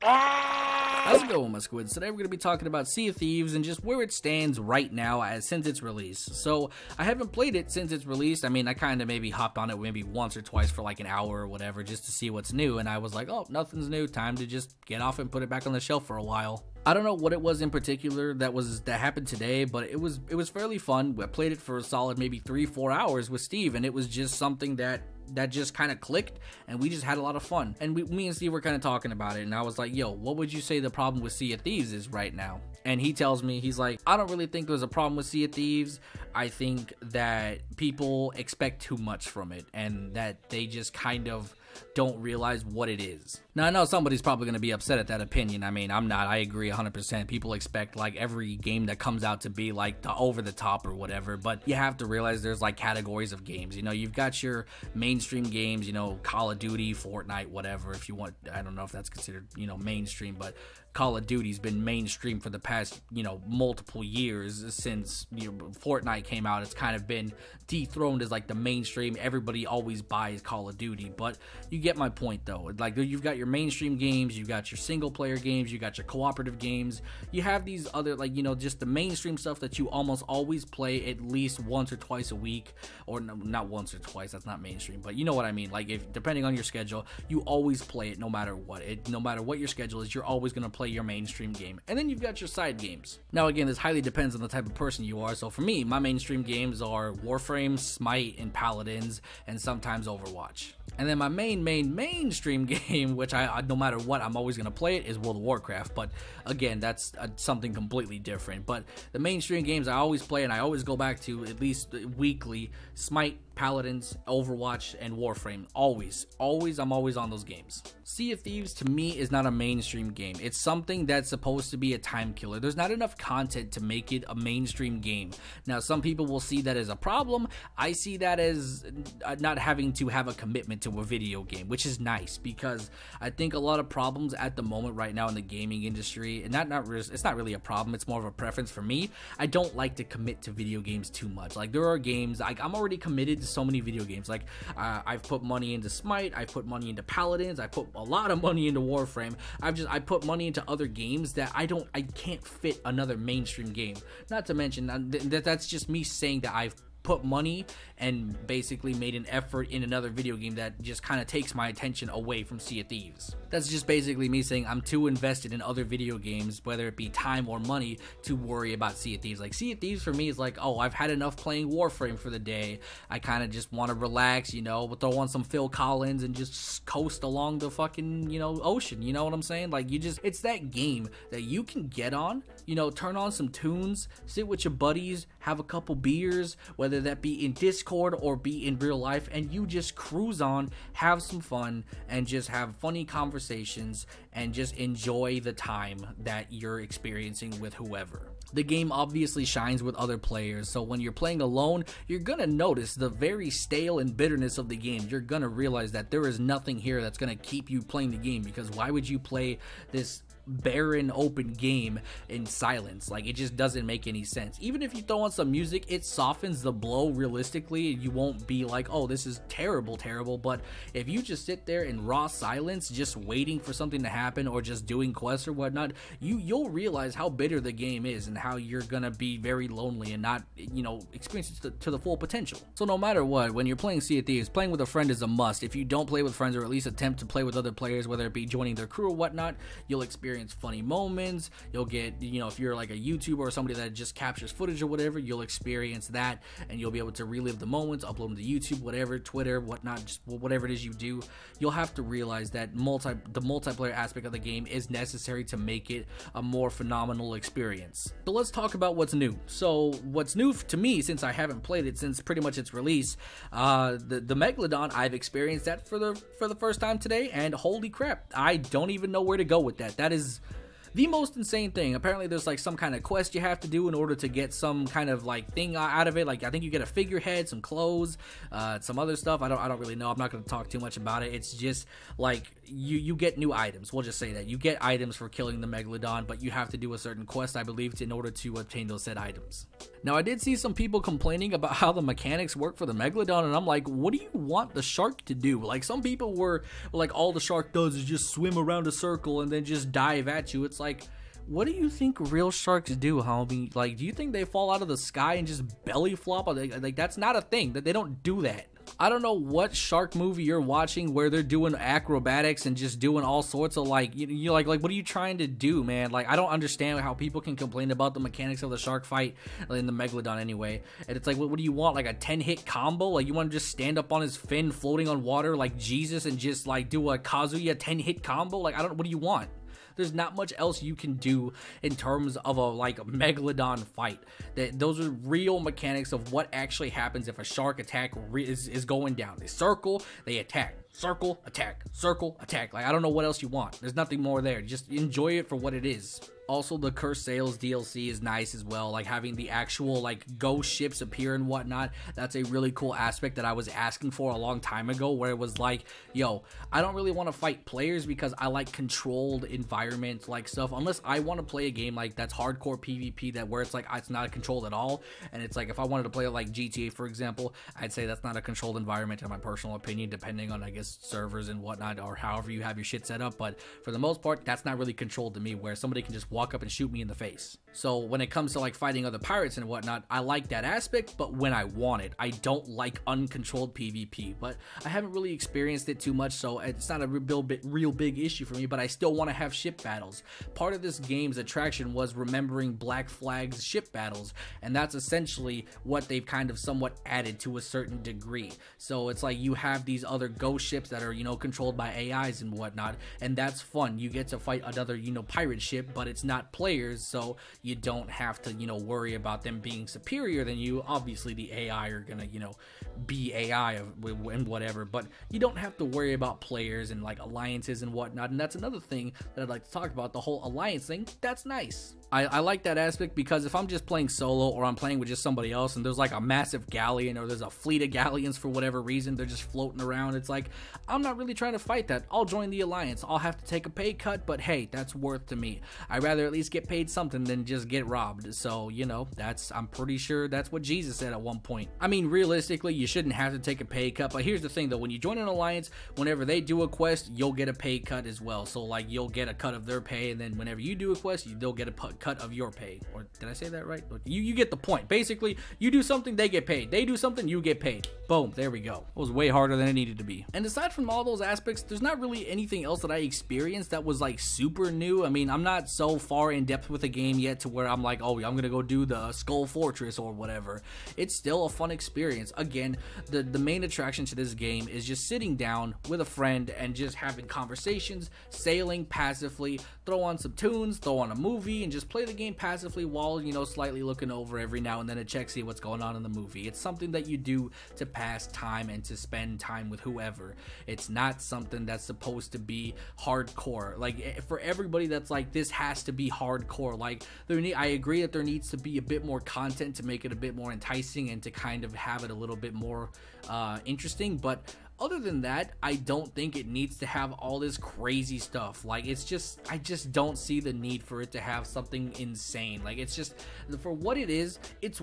How's it going, my squids? Today we're going to be talking about Sea of Thieves and just where it stands right now since its release. So, I haven't played it since its release. I mean, I kind of maybe hopped on it maybe once or twice for like an hour or whatever just to see what's new, and I was like, oh, nothing's new, time to just get off and put it back on the shelf for a while. I don't know what it was in particular that happened today, but it was fairly fun. I played it for a solid maybe 3-4 hours with Steve, and it was just something that just kind of clicked, and we just had a lot of fun. And me and Steve were kind of talking about it, and I was like, yo, what would you say the problem with Sea of Thieves is right now? And he tells me, he's like, I don't really think there's a problem with Sea of Thieves. I think that people expect too much from it, and that they just kind of don't realize what it is. Now, I know somebody's probably going to be upset at that opinion. I mean, I'm not. I agree 100%. People expect like every game that comes out to be like the over the top or whatever, but you have to realize there's like categories of games. You know, you've got your mainstream games, you know, Call of Duty, Fortnite, whatever, if you want. I don't know if that's considered, you know, mainstream, but Call of Duty's been mainstream for the past, you know, multiple years since, you know, Fortnite came out. It's kind of been dethroned as like the mainstream. Everybody always buys Call of Duty, but you get my point though. Like, you've got your mainstream games, you got your single player games, you got your cooperative games. You have these other, like, you know, just the mainstream stuff that you almost always play at least once or twice a week, or not once or twice, that's not mainstream, but you know what I mean. Like, if depending on your schedule, you always play it no matter what. No matter what your schedule is, you're always going to play your mainstream game. And then you've got your side games. Now again, this highly depends on the type of person you are. So for me, my mainstream games are Warframe, Smite, and Paladins, and sometimes Overwatch. And then my mainstream game, which I no matter what, I'm always going to play it, is World of Warcraft. But again, that's something completely different. But the mainstream games I always play and I always go back to at least weekly: Smite, Paladins, Overwatch, and Warframe. Always, I'm always on those games. Sea of Thieves to me is not a mainstream game. It's something that's supposed to be a time killer. There's not enough content to make it a mainstream game. Now, some people will see that as a problem. I see that as not having to have a commitment to a video game, which is nice, because I think a lot of problems at the moment right now in the gaming industry, and it's not really a problem, it's more of a preference for me. I don't like to commit to video games too much. Like, there are games, like, I'm already committed to so many video games. Like, I've put money into Smite, I've put money into Paladins, I put a lot of money into Warframe. I put money into other games that I can't fit another mainstream game. Not to mention that's just me saying that I've put money and basically made an effort in another video game that just kind of takes my attention away from Sea of Thieves. That's just basically me saying I'm too invested in other video games, whether it be time or money, to worry about Sea of Thieves. Like, Sea of Thieves for me is like, oh, I've had enough playing Warframe for the day. I kind of just want to relax, you know, throw on some Phil Collins and just coast along the fucking, you know, ocean. You know what I'm saying? Like, it's that game that you can get on, you know, turn on some tunes, sit with your buddies, have a couple beers, whether that be in Discord or be in real life, and you just cruise on, have some fun, and just have funny conversations, and just enjoy the time that you're experiencing with whoever. The game obviously shines with other players, so when you're playing alone, you're gonna notice the very stale and bitterness of the game. You're gonna realize that there is nothing here that's gonna keep you playing the game, because why would you play this barren open game in silence? Like, it just doesn't make any sense. Even if you throw on some music, it softens the blow realistically. You won't be like, oh, this is terrible, but if you just sit there in raw silence, just waiting for something to happen or just doing quests or whatnot, you'll realize how bitter the game is and how you're gonna be very lonely and not, you know, experience it to the full potential. So no matter what, when you're playing Sea of Thieves, playing with a friend is a must. If you don't play with friends, or at least attempt to play with other players, whether it be joining their crew or whatnot, you'll experience funny moments. You'll get, you know, if you're like a YouTuber or somebody that just captures footage or whatever, you'll experience that, and you'll be able to relive the moments, upload them to YouTube, whatever, Twitter, whatnot, just whatever it is you do. You'll have to realize that the multiplayer aspect of the game is necessary to make it a more phenomenal experience. So let's talk about what's new. So what's new to me, since I haven't played it since pretty much its release, the Megalodon, I've experienced that for the first time today, and holy crap, I don't even know where to go with that. the most insane thing. Apparently there's like some kind of quest you have to do in order to get some kind of like thing out of it. Like I think you get a figurehead, some clothes, some other stuff. I don't really know. I'm not going to talk too much about it. It's just like you get new items. We'll just say that you get items for killing the Megalodon, but you have to do a certain quest, I believe, in order to obtain those said items. Now I did see some people complaining about how the mechanics work for the Megalodon, and I'm like, what do you want the shark to do? Like some people were like, all the shark does is just swim around a circle and then just dive at you. It's like, what do you think real sharks do, homie? Like, do you think they fall out of the sky and just belly flop? Like that's not a thing. That they don't do that. I don't know what shark movie you're watching where they're doing acrobatics and just doing all sorts of like, you're like what are you trying to do, man? Like I don't understand how people can complain about the mechanics of the shark fight in the Megalodon anyway. And it's like, what do you want? Like a 10-hit combo? Like you want to just stand up on his fin floating on water like Jesus and just like do a Kazuya 10-hit combo? Like what do you want? There's not much else you can do in terms of a like Megalodon fight. Those are real mechanics of what actually happens if a shark attack is going down. They circle, they attack. Circle, attack. Circle, attack. Like I don't know what else you want. There's nothing more there. Just enjoy it for what it is. Also, the Cursed Sails DLC is nice as well, like having the actual like ghost ships appear and whatnot. That's a really cool aspect that I was asking for a long time ago, where it was like, yo, I don't really want to fight players because I like controlled environment like stuff, unless I want to play a game like that's hardcore PvP, that where it's like it's not controlled at all. And it's like if I wanted to play like GTA, for example, I'd say that's not a controlled environment in my personal opinion, depending on I guess servers and whatnot, or however you have your shit set up. But for the most part, that's not really controlled to me, where somebody can just walk up and shoot me in the face. So when it comes to like fighting other pirates and whatnot, I like that aspect, but when I want it. I don't like uncontrolled PvP, but I haven't really experienced it too much, so it's not a real big issue for me. But I still want to have ship battles. Part of this game's attraction was remembering Black Flag's ship battles, and that's essentially what they've kind of somewhat added to a certain degree. So it's like you have these other ghost ships that are, you know, controlled by AIs and whatnot, and that's fun. You get to fight another, you know, pirate ship, but it's not players, so you don't have to, you know, worry about them being superior than you. Obviously the AI are gonna, you know, be AI and whatever, but you don't have to worry about players and like alliances and whatnot. And that's another thing that I'd like to talk about, the whole alliance thing. That's nice. I like that aspect, because if I'm just playing solo or I'm playing with just somebody else and there's like a massive galleon or there's a fleet of galleons for whatever reason, they're just floating around, it's like, I'm not really trying to fight that. I'll join the alliance. I'll have to take a pay cut, but hey, that's worth to me. I'd rather at least get paid something than just get robbed. So, you know, I'm pretty sure that's what Jesus said at one point. I mean, realistically, you shouldn't have to take a pay cut, but here's the thing though, when you join an alliance, whenever they do a quest, you'll get a pay cut as well. So like, you'll get a cut of their pay, and then whenever you do a quest, they'll get a cut of your pay. Or did I say that right? You get the point. Basically, you do something, they get paid. They do something, you get paid. Boom, there we go. It was way harder than it needed to be. And aside from all those aspects, there's not really anything else that I experienced that was like super new. I mean, I'm not so far in depth with the game yet to where I'm like, oh, I'm gonna go do the Skull Fortress or whatever. It's still a fun experience. Again, the main attraction to this game is just sitting down with a friend and just having conversations, sailing passively, throw on some tunes, throw on a movie, and just play the game passively while, you know, slightly looking over every now and then to check, see what's going on in the movie. It's something that you do to pass time and to spend time with whoever. It's not something that's supposed to be hardcore. Like, for everybody that's like, this has to be hardcore, like, I agree that there needs to be a bit more content to make it a bit more enticing and to kind of have it a little bit more interesting, but other than that, I don't think it needs to have all this crazy stuff. Like, it's just, I just don't see the need for it to have something insane. Like, it's just, for what it is, it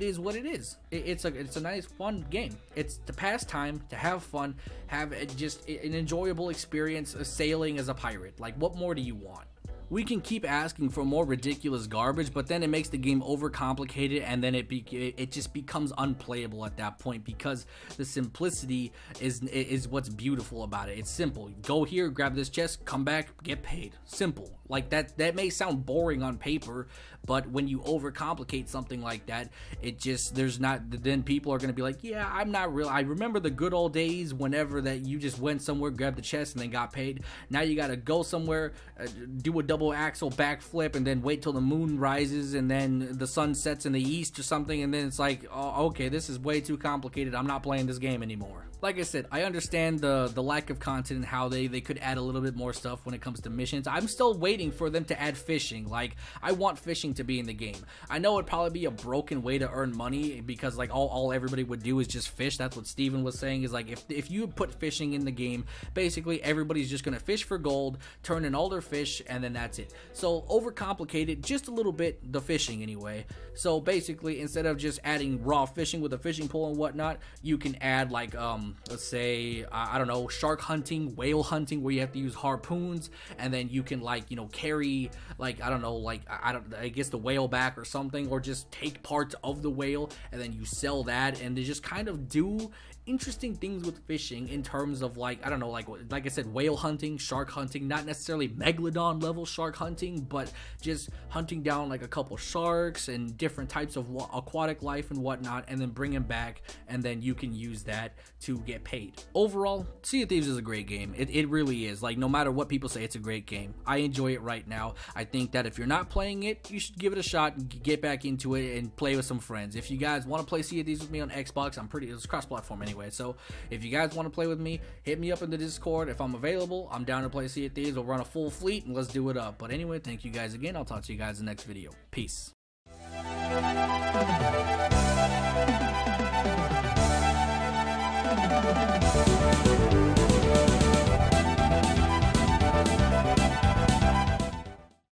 is what it is. It's a nice, fun game. It's to pass time, to have fun, have just an enjoyable experience sailing as a pirate. Like, what more do you want? We can keep asking for more ridiculous garbage, but then it makes the game overcomplicated, and then it just becomes unplayable at that point, because the simplicity is what's beautiful about it. It's simple. Go here, grab this chest, come back, get paid. Simple. Like, that may sound boring on paper, but when you overcomplicate something like that, it just, then people are going to be like, yeah, I remember the good old days whenever that you just went somewhere, grabbed the chest, and then got paid. Now you got to go somewhere, do a double axle backflip, and then wait till the moon rises, and then the sun sets in the east or something, and then it's like, oh, okay, this is way too complicated. I'm not playing this game anymore. like I said, I understand the lack of content and how they could add a little bit more stuff when it comes to missions. I'm still waiting for them to add fishing. Like, I want fishing to be in the game. I know it'd probably be a broken way to earn money because like all everybody would do is just fish. That's what Steven was saying, is like if you put fishing in the game, basically everybody's just gonna fish for gold, turn in all their fish, and then that's it. So overcomplicate it just a little bit, the fishing anyway. So basically, instead of just adding raw fishing with a fishing pole and whatnot, you can add like let's say I don't know, shark hunting, whale hunting, where you have to use harpoons, and then you can like, you know, carry like I don't know, like I guess the whale back or something, or just take parts of the whale and then you sell that, and they just kind of do interesting things with fishing in terms of like I don't know, like I said, whale hunting, shark hunting, not necessarily megalodon level shark hunting, but just hunting down like a couple sharks and different types of aquatic life and whatnot, and then bring them back, and then you can use that to get paid. Overall, Sea of Thieves is a great game. It really is. Like, no matter what people say, it's a great game. I enjoy it right now. I think that if you're not playing it, you should give it a shot and get back into it and play with some friends. If you guys want to play Sea of Thieves with me on Xbox, it's cross-platform anyway. So if you guys want to play with me, hit me up in the Discord. If I'm available, I'm down to play Sea of Thieves. We'll run a full fleet and let's do it up. But anyway, thank you guys again. I'll talk to you guys in the next video. Peace.